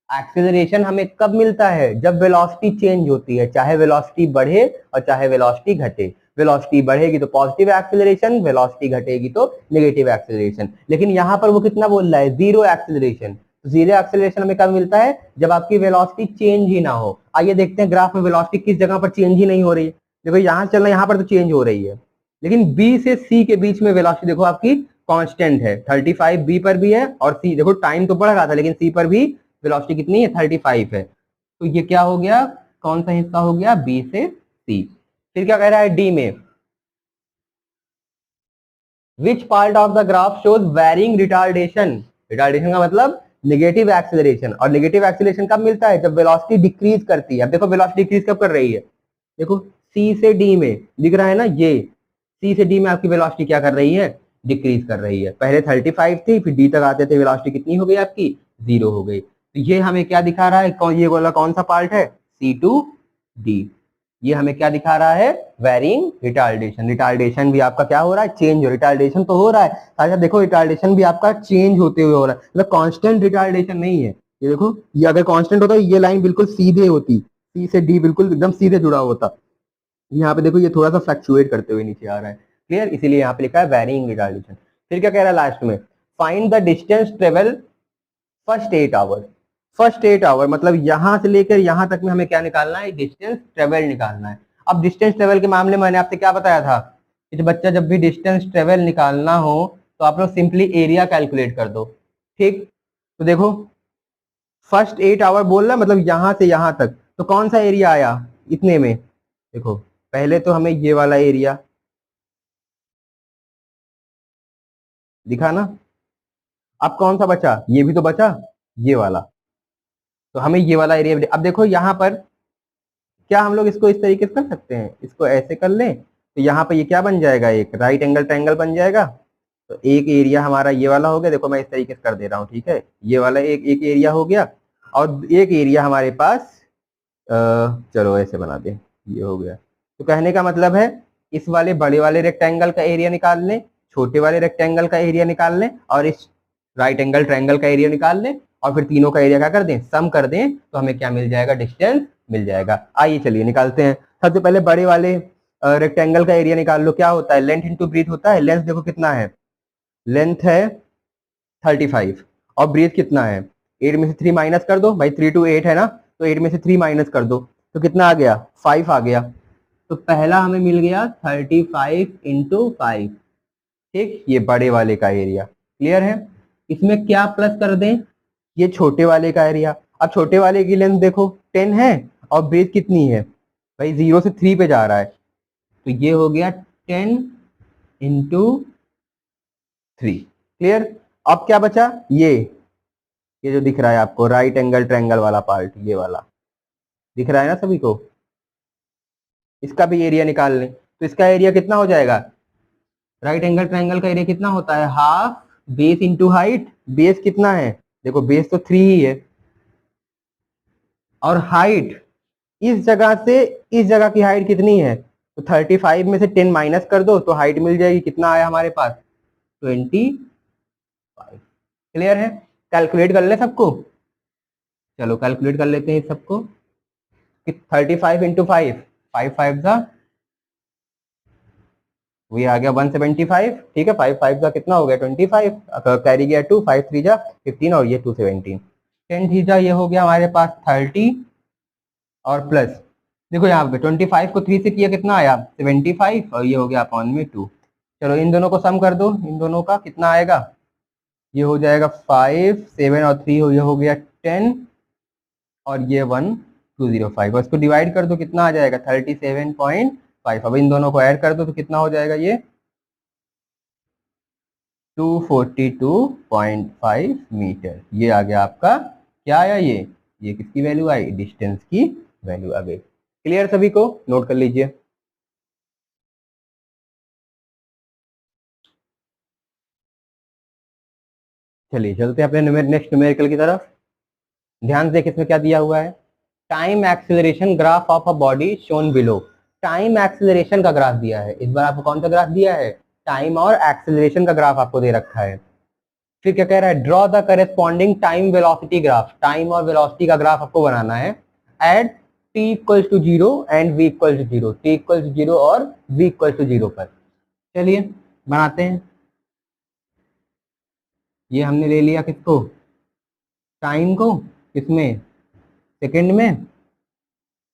एक्सेलरेशन हमें कब मिलता है, जब वेलोसिटी चेंज होती है, चाहे वेलोसिटी बढ़े और चाहे वेलोसिटी घटे। वेलोसिटी बढ़ेगी तो पॉजिटिव एक्सेलरेशन, वेलोसिटी घटेगी तो नेगेटिव एक्सेलरेशन। लेकिन यहाँ पर वो कितना बोल रहा है, जीरो एक्सेलरेशन। तो जीरो एक्सेलरेशन हमें कब मिलता है, जब आपकी वेलोसिटी चेंज ही ना हो। आइए देखते हैं ग्राफ में वेलोसिटी किस जगह पर चेंज ही नहीं हो रही है। देखो यहाँ चल रहा है, यहाँ पर तो चेंज हो रही है, लेकिन बी से सी के बीच में वेलोसिटी देखो आपकी कांस्टेंट है। 35 बी पर भी है और सी, देखो टाइम तो बढ़ रहा था लेकिन सी पर भी वेलोसिटी कितनी है, 35 है। तो ये क्या हो गया, कौन सा हिस्सा हो गया, बी से सी। फिर क्या कह रहा है डी में, which part of the graph shows varying retardation. Retardation का मतलब नेगेटिव एक्सेलरेशन, और नेगेटिव एक्सेलरेशन कब मिलता है, जब वेलोसिटी डिक्रीज करती है। अब देखो वेलोसिटी डिक्रीज कब कर रही है, देखो सी से डी में दिख रहा है ना, ये सी से डी में आपकी वेलोसिटी क्या कर रही है, डिक्रीज कर रही है। पहले 35 थी, फिर डी तक आते थे वेलोसिटी कितनी हो गई आपकी, 0 हो गई। तो ये हमें क्या दिखा रहा है, ये वाला कौन सा पार्ट है, सी टू डी। ये हमें क्या दिखा रहा है, वेरिंग रिटार्डेशन। रिटार्डेशन भी आपका क्या हो रहा है, चेंज हो, रिटार्डेशन तो हो रहा है, अच्छा देखो रिटार्डेशन भी आपका चेंज होते हुए हो रहा है, मतलब कांस्टेंट रिटार्डेशन नहीं है। ये देखो, ये अगर कांस्टेंट होता ये लाइन बिल्कुल सीधे होती, सी से डी बिल्कुल एकदम सीधे जुड़ा होता। यहाँ पे देखो ये थोड़ा सा फ्लक्चुएट करते हुए नीचे आ रहा है। क्लियर, इसीलिए यहाँ पे लिखा है वेरिंग रिटार्डेशन। फिर क्या कह रहा है लास्ट में, find the distance travel first 8 hour. First 8 hour मतलब यहां से लेकर यहां तक में हमें क्या निकालना है, डिस्टेंस ट्रेवल निकालना है। अब डिस्टेंस ट्रेवल के मामले में मैंने आपसे क्या बताया था कि बच्चा जब भी डिस्टेंस ट्रेवल निकालना हो तो आप लोग सिंपली एरिया कैलकुलेट कर दो। ठीक, तो देखो फर्स्ट 8 आवर बोल रहा मतलब यहां से यहां तक, तो कौन सा एरिया आया इतने में, देखो पहले तो हमें ये वाला एरिया दिखा ना, अब कौन सा बचा, ये भी तो बचा, ये वाला। तो हमें ये वाला एरिया, अब देखो यहाँ पर क्या हम लोग इसको इस तरीके से कर सकते हैं, इसको ऐसे कर लें तो यहाँ पे ये क्या बन जाएगा, एक राइट एंगल ट्रायंगल बन जाएगा। तो एक एरिया हमारा ये वाला हो गया, देखो मैं इस तरीके से कर दे रहा हूँ, ठीक है, ये वाला एक एक एरिया हो गया, और एक एरिया हमारे पास चलो ऐसे बना दें, ये हो गया। तो कहने का मतलब है इस वाले बड़े वाले रेक्टेंगल का एरिया निकाल लें, छोटे वाले रेक्टेंगल का एरिया निकाल लें, और इस राइट एंगल ट्रायंगल का एरिया निकाल लें, और फिर तीनों का एरिया क्या कर दें, सम कर दें, तो हमें क्या मिल जाएगा, डिस्टेंस मिल जाएगा। आइए चलिए निकालते हैं। सबसे पहले बड़े वाले रेक्टेंगल का एरिया निकाल लो, क्या होता है, लेंथ इंटू ब्रीथ होता है। लेंथ देखो कितना है, लेंथ है 35, और ब्रीथ कितना है, 8 में से 3 माइनस कर दो भाई, 3 to 8 है ना, तो 8 में से 3 माइनस कर दो, तो कितना आ गया, 5 आ गया। तो पहला हमें मिल गया 35 इंटू 5। ठीक, ये बड़े वाले का एरिया क्लियर है। इसमें क्या प्लस कर दें, ये छोटे वाले का एरिया। अब छोटे वाले की लेंथ देखो 10 है, और ब्रेथ कितनी है भाई, 0 से 3 पे जा रहा है, तो ये हो गया 10 इंटू 3। क्लियर। अब क्या बचा, ये जो दिख रहा है आपको राइट एंगल ट्रायंगल वाला पार्ट, ये वाला दिख रहा है ना सभी को, इसका भी एरिया निकाल लें। तो इसका एरिया कितना हो जाएगा, राइट एंगल ट्रायंगल का एरिया कितना होता है, half base into height. Base कितना है, देखो बेस तो 3 ही है, और हाइट इस जगह से इस जगह की हाइट कितनी है, तो 35 में से 10 माइनस कर दो तो हाइट मिल जाएगी, कितना आया हमारे पास 25। क्लियर है? कैलकुलेट कर ले सबको, चलो कैलकुलेट कर लेते हैं सबको कि 35 इंटू 5, 5 5 जा वही आ गया 175। ठीक है, 5 5 का कितना हो गया 25, कैरी गया 2, 5 3 जा 15 और ये 217, 10 थी जा ये हो गया हमारे पास 30 और प्लस देखो यहाँ पे 25 को 3 से किया कितना आया 75 और ये हो गया अपॉन में 2। चलो इन दोनों को सम कर दो, इन दोनों का कितना आएगा, ये हो जाएगा 5 7 और 3 ये हो गया 10 और ये 1205 और इसको डिवाइड कर दो कितना आ जाएगा 37.5। अब इन दोनों को ऐड कर दो तो कितना हो जाएगा ये 242.5 मीटर। ये आ गया आपका क्या आया, ये किसकी वैल्यू आई, डिस्टेंस की वैल्यू आ गई। क्लियर सभी को, नोट कर लीजिए। चलिए चलते हैं अपने नेक्स्ट न्यूमेरिकल की तरफ। ध्यान से इसमें क्या दिया हुआ है, time acceleration graph of a body shown below. Time acceleration का ग्राफ दिया है, इस बार आपको कौन सा ग्राफ दिया है, टाइम और एक्सेलरेशन का ग्राफ आपको दे रखा है। फिर क्या कह रहा है, draw the corresponding time velocity graph. Time और वेलोसिटी का ग्राफ आपको बनाना है at t equal to 0 and v equal to 0, t equal to 0 और v इक्वल टू 0 पर। चलिए बनाते हैं। ये हमने ले लिया किसको, टाइम को, किसमें सेकंड में,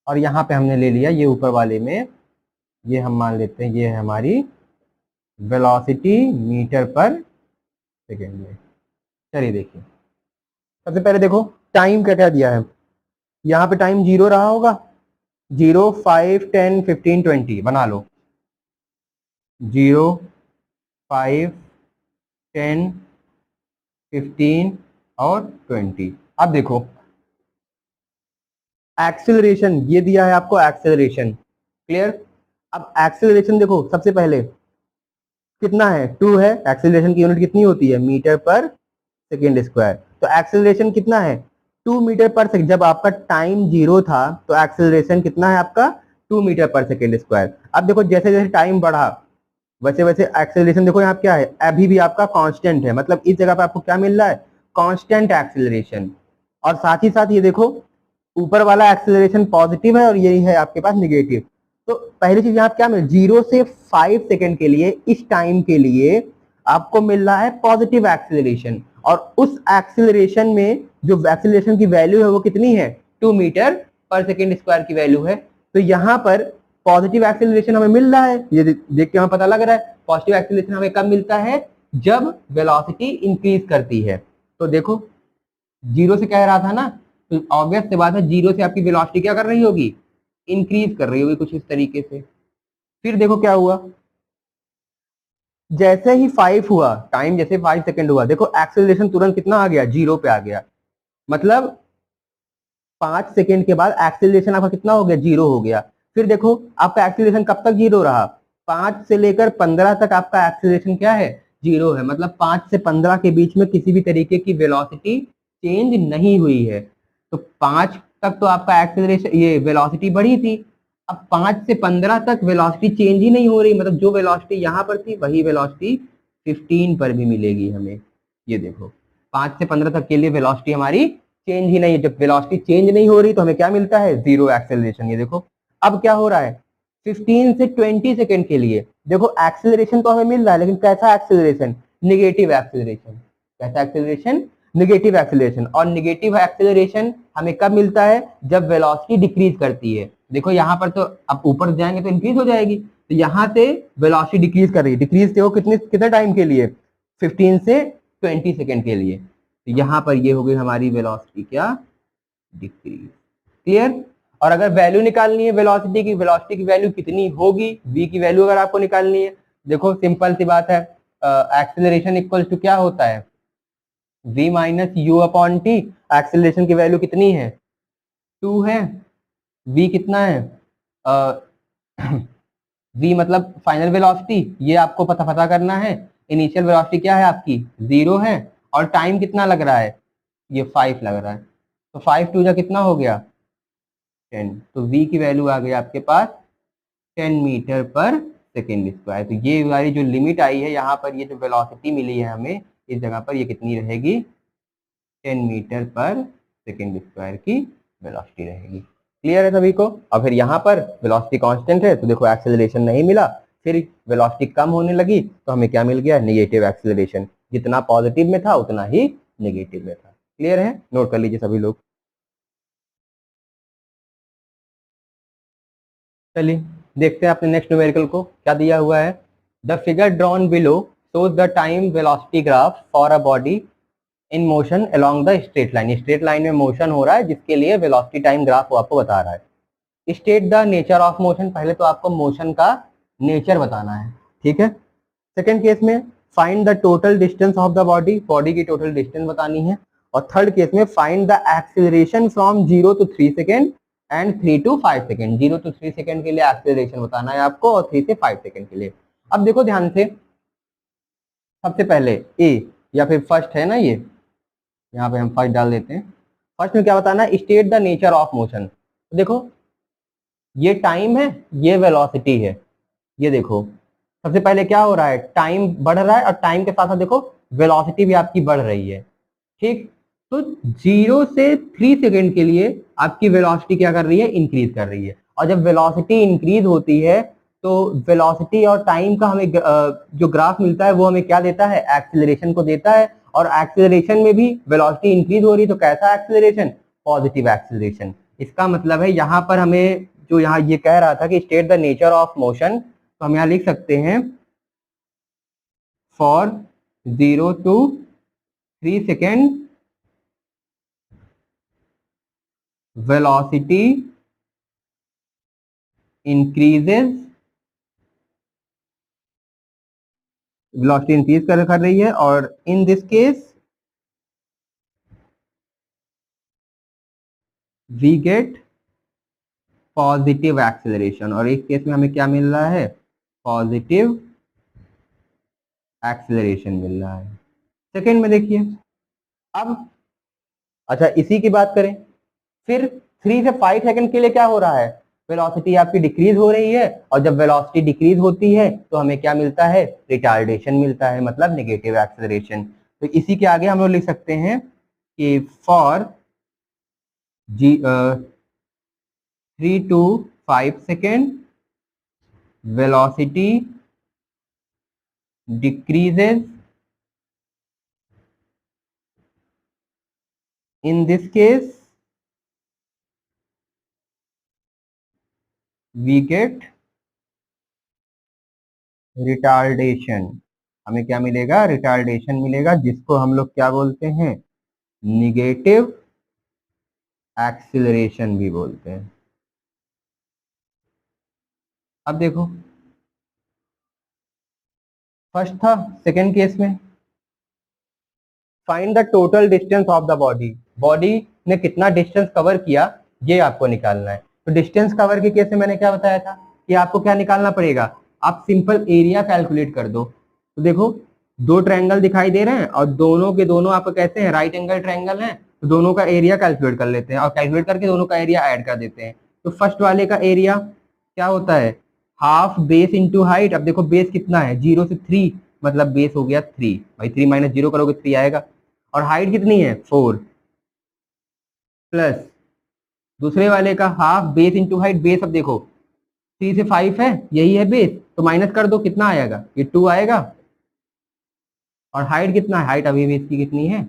और यहाँ पे हमने ले लिया ये ऊपर वाले में, ये हम मान लेते हैं ये है हमारी वेलोसिटी मीटर पर सेकेंड में। चलिए देखिए सबसे पहले देखो टाइम क्या क्या दिया है, यहाँ पे टाइम 0 रहा होगा, 0 5 10 15 20 बना लो, 0 5 10 15 और 20। अब देखो एक्सेलरेशन ये दिया है आपको, एक्सेलरेशन क्लियर। अब एक्सेलरेशन देखो सबसे पहले कितना है 2 है, एक्सेलरेशन की यूनिट कितनी होती है मीटर पर सेकेंड स्क्वायर, तो एक्सेलरेशन कितना है 2 मीटर पर सेकेंड। जब आपका टाइम 0 था तो एक्सेलरेशन कितना है आपका 2 मीटर पर सेकेंड स्क्वायर। अब देखो जैसे जैसे टाइम बढ़ा वैसे वैसे एक्सेलरेशन देखो यहाँ क्या है, अभी भी आपका कांस्टेंट है, मतलब इस जगह पे आपको क्या मिल रहा है कांस्टेंट एक्सेलरेशन। और साथ ही साथ ये देखो ऊपर वाला एक्सेलरेशन पॉजिटिव है और यही है आपके पास निगेटिव। तो पहली चीज यहाँ क्या मिल, 0 से 5 सेकेंड के लिए इस टाइम के लिए आपको मिल रहा है पॉजिटिव एक्सेलरेशन, और उस एक्सेलरेशन में जो एक्सेलरेशन की वैल्यू है वो कितनी है 2 मीटर पर सेकेंड स्क्वायर की वैल्यू है। तो यहाँ पर पॉजिटिव एक्सेलरेशन हमें मिल रहा है, ये देख के हमें पता लग रहा है पॉजिटिव एक्सेलरेशन हमें कब मिलता है जब वेलोसिटी इंक्रीज करती है। तो देखो 0 से कह रहा था ना, तो ऑब्वियस से बात है 0 से आपकी वेलोसिटी क्या कर रही होगी, इंक्रीज कर रही होगी कुछ इस तरीके से। फिर देखो क्या हुआ, जैसे ही 5 हुआ टाइम, जैसे 5 सेकंड हुआ देखो एक्सेलरेशन तुरंत कितना आ गया 0 पे आ गया, मतलब 5 सेकंड के बाद एक्सेलरेशन आपका कितना हो गया 0 हो गया। फिर देखो आपका एक्सेलरेशन कब तक 0 रहा, 5 से लेकर 15 तक आपका एक्सेलरेशन क्या है 0 है, मतलब 5 से 15 के बीच में किसी भी तरीके की वेलोसिटी चेंज नहीं हुई है। तो 5 तक तो आपका एक्सेलरेशन ये वेलोसिटी बढ़ी थी, अब 5 से 15 तक वेलोसिटी चेंज ही नहीं हो रही, मतलब जो वेलोसिटी यहाँ पर थी वही वेलोसिटी 15 पर भी मिलेगी हमें। ये देखो 5 से 15 तक के लिए वेलोसिटी हमारी चेंज ही नहीं है, जब वेलोसिटी चेंज नहीं हो रही तो हमें क्या मिलता है 0 एक्सेलरेशन। ये देखो अब क्या हो रहा है 15 से 20 सेकेंड के लिए देखो एक्सेलरेशन तो हमें मिल रहा है, लेकिन कैसा एक्सेलरेशन, निगेटिव एक्सेलरेशन। कैसा एक्सेलरेशन, निगेटिव एक्सेलरेशन। और निगेटिव एक्सेलरेशन हमें कब मिलता है जब वेलोसिटी डिक्रीज करती है। देखो यहाँ पर तो अब ऊपर जाएंगे तो इंक्रीज हो जाएगी, तो यहाँ से वेलोसिटी डिक्रीज कर रही है, डिक्रीज देखो कितने टाइम के लिए 15 से 20 सेकेंड के लिए, तो यहाँ पर ये हो गई हमारी वेलोसिटी क्या डिक्रीज। क्लियर। और अगर वैल्यू निकालनी है वेलोसिटी की वैल्यू कितनी होगी, v की वैल्यू अगर आपको निकालनी है, देखो सिंपल सी बात है, एक्सेलरेशन इक्वल टू क्या होता है v minus u upon t. Acceleration की वैल्यू कितनी है 2 है, v कितना है v मतलब फाइनल वेलोसिटी, ये आपको पता करना है। इनिशियल वेलोसिटी क्या है आपकी 0 है, और टाइम कितना लग रहा है ये 5 लग रहा है, तो 5 2 जा कितना हो गया 10, तो v की वैल्यू आ गई आपके पास 10 मीटर पर सेकेंड स्क्वायर। तो ये वाली जो लिमिट आई है यहाँ पर, ये जो वेलोसिटी मिली है हमें इस जगह पर, ये कितनी रहेगी? 10 मीटर पर सेकेंड स्क्वायर की वेलोसिटी रहेगी। क्लियर है सभी को? और फिर यहाँ पर वेलोसिटी कांस्टेंट है, तो देखो एक्सेलरेशन नहीं मिला, फिर वेलोसिटी कम होने लगी तो हमें क्या मिल गया? Negative acceleration. जितना पॉजिटिव में था उतना ही नेगेटिव में था। क्लियर है? नोट कर लीजिए सभी लोग। चलिए देखते हैं अपने नेक्स्ट न्यूमेरिकल को क्या दिया हुआ है। The figure drawn below shows the time velocity graph for a body in motion along the straight line। Straight line में मोशन हो रहा है जिसके लिए वेलोसिटी टाइम ग्राफ वो आपको बता रहा है। State the nature of motion, पहले तो आपको मोशन का नेचर बताना है, ठीक है। सेकेंड केस में find the total distance of the body, body की टोटल डिस्टेंस बतानी है। और थर्ड केस में find the acceleration from 0 to 3 second and 3 to 5 second. 0 to 3 second के लिए एक्सीलरेशन बताना है आपको और 3 से 5 सेकेंड के लिए। अब देखो ध्यान से, सबसे पहले ए या फिर फर्स्ट है ना, ये यहाँ पे हम फर्स्ट डाल देते हैं। फर्स्ट में क्या बताना है? State the nature of motion. देखो ये टाइम है, ये वेलोसिटी है। ये देखो सबसे पहले क्या हो रहा है? टाइम बढ़ रहा है और टाइम के साथ साथ देखो वेलोसिटी भी आपकी बढ़ रही है, ठीक। तो 0 से 3 सेकेंड के लिए आपकी वेलोसिटी क्या कर रही है? इंक्रीज कर रही है। और जब वेलोसिटी इंक्रीज होती है तो वेलोसिटी और टाइम का हमें जो ग्राफ मिलता है वो हमें क्या देता है? एक्सीलरेशन को देता है। और एक्सीलरेशन में भी वेलोसिटी इंक्रीज हो रही है तो कैसा एक्सीलरेशन? Positive acceleration. इसका मतलब है यहाँ पर हमें जो यहाँ ये कह रहा था कि state the nature of motion, तो हम यहाँ लिख सकते हैं for 0 to 3 second velocity increases, velocity increase कर रही है। और in this case we get positive acceleration। और इस केस में हमें क्या मिल रहा है? पॉजिटिव एक्सेलरेशन मिल रहा है। सेकेंड में देखिए अब, अच्छा इसी की बात करें, फिर 3 से 5 सेकंड के लिए क्या हो रहा है? वेलोसिटी आपकी डिक्रीज हो रही है। और जब वेलोसिटी डिक्रीज होती है तो हमें क्या मिलता है? रिटार्डेशन मिलता है, मतलब नेगेटिव एक्सेलरेशन। तो इसी के आगे हम लोग लिख सकते हैं कि for 3 to 5 second velocity decreases, in this case we get retardation. हमें क्या मिलेगा? रिटार्डेशन मिलेगा, जिसको हम लोग क्या बोलते हैं? निगेटिव एक्सीलरेशन भी बोलते हैं। अब देखो फर्स्ट था, सेकेंड केस में find the total distance of the body, body ने कितना डिस्टेंस कवर किया ये आपको निकालना है। तो डिस्टेंस कवर के केस में मैंने क्या बताया था कि आपको क्या निकालना पड़ेगा? आप सिंपल एरिया कैलकुलेट कर दो। तो देखो दो ट्रायंगल दिखाई दे रहे हैं और दोनों के दोनों आपको कैसे हैं? राइट एंगल ट्रायंगल हैं। तो दोनों का एरिया कैलकुलेट कर लेते हैं और कैलकुलेट करके दोनों का एरिया ऐड कर देते हैं। तो फर्स्ट वाले का एरिया क्या होता है? Half base into height. अब देखो बेस कितना है? 0 से 3, मतलब बेस हो गया 3। भाई 3 माइनस 0 करोगे 3 आएगा। और हाइट कितनी है? 4 प्लस दूसरे वाले का half base into height. Base अब देखो 3 से 5 है, यही है बेस, तो माइनस कर दो, कितना आएगा? ये 2 आएगा। और हाइट कितना है? हाइट अभी भी इसकी कितनी है?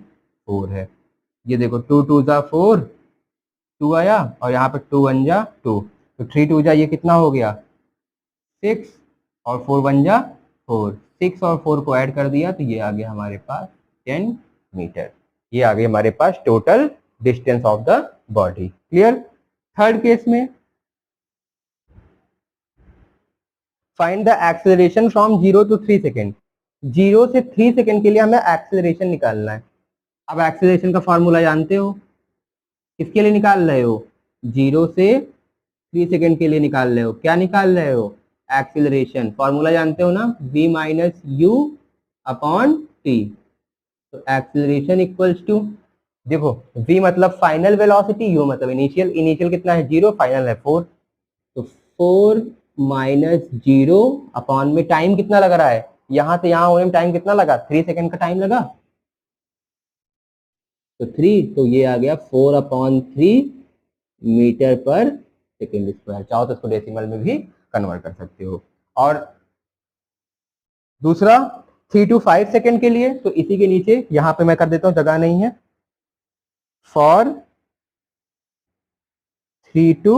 4 है। ये देखो 2 2 जा 4, 2 आया और यहाँ पे 2 1 जा 2, तो 3 2 जा ये कितना हो गया? 6 और 4 1 जा 4, 6 और 4 को ऐड कर दिया तो ये आ गया हमारे पास 10 मीटर। ये आ गई हमारे पास total distance of the body. Clear? Third case में find the acceleration from 0 to 3 second. 0 से 3 सेकेंड के लिए हमें एक्सेलरेशन निकालना है। अब एक्सेलरेशन का फॉर्मूला जानते हो? किसके लिए निकाल रहे हो? 0 से 3 सेकेंड के लिए निकाल रहे हो। क्या निकाल रहे हो? एक्सेलरेशन। फॉर्मूला जानते हो ना? v minus u upon t. तो एक्सेलरेशन इक्वल्स टू देखो v मतलब फाइनल वेलोसिटी, u मतलब इनिशियल, इनिशियल कितना है 0, फाइनल है 4, तो 4 माइनस 0 अपॉन में टाइम कितना लग रहा है, यहां से यहां होने में टाइम कितना लगा, 3 सेकेंड का टाइम लगा, तो 3, तो ये आ गया 4/3 मीटर पर सेकेंड स्क्वायर। चाहो तो इसको डेसिमल में भी कन्वर्ट कर सकते हो। और दूसरा 3 to 5 सेकेंड के लिए, तो इसी के नीचे यहां पे मैं कर देता हूं, जगह नहीं है, फॉर 3 to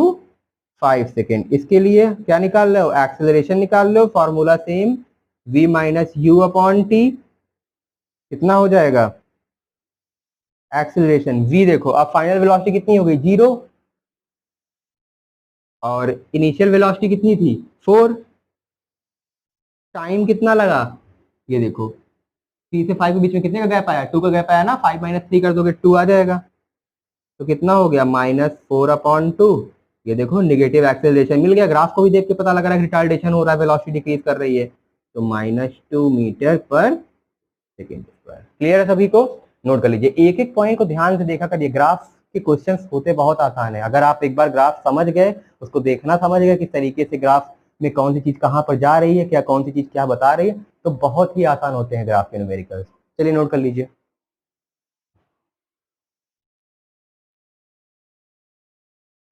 5 सेकेंड, इसके लिए क्या निकाल रहे हो, एक्सेलरेशन निकाल लो, formula same, v minus u upon t, कितना हो जाएगा एक्सेलरेशन v, देखो अब फाइनल वेलोसिटी कितनी हो गई 0, और इनिशियल वेलोसिटी कितनी थी 4, टाइम कितना लगा, ये देखो 3 से 5 के बीच में कितने का गैप आया, 2 का गैप आया ना, 5 माइनस 3 कर दोगे 2 आ जाएगा, तो कितना हो गया -4/2, ये देखो निगेटिव एक्सेलरेशन मिल गया, ग्राफ को भी देख के पता लग रहा है रिटार्डेशन हो रहा है, वेलोसिटी डिक्रीज कर रही है, तो -2 metre per second square. Clear है सभी को, नोट कर लीजिए, एक एक पॉइंट को ध्यान से देखा करिए, ग्राफ के क्वेश्चंस होते बहुत आसान है, अगर आप एक बार ग्राफ समझ गए, उसको देखना समझ गए किस तरीके से ग्राफ में कौन सी चीज कहाँ पर जा रही है, क्या कौन सी चीज क्या बता रही है, तो बहुत ही आसान होते हैं ग्राफ के न्यूमेरिकल्स। चलिए नोट कर लीजिए।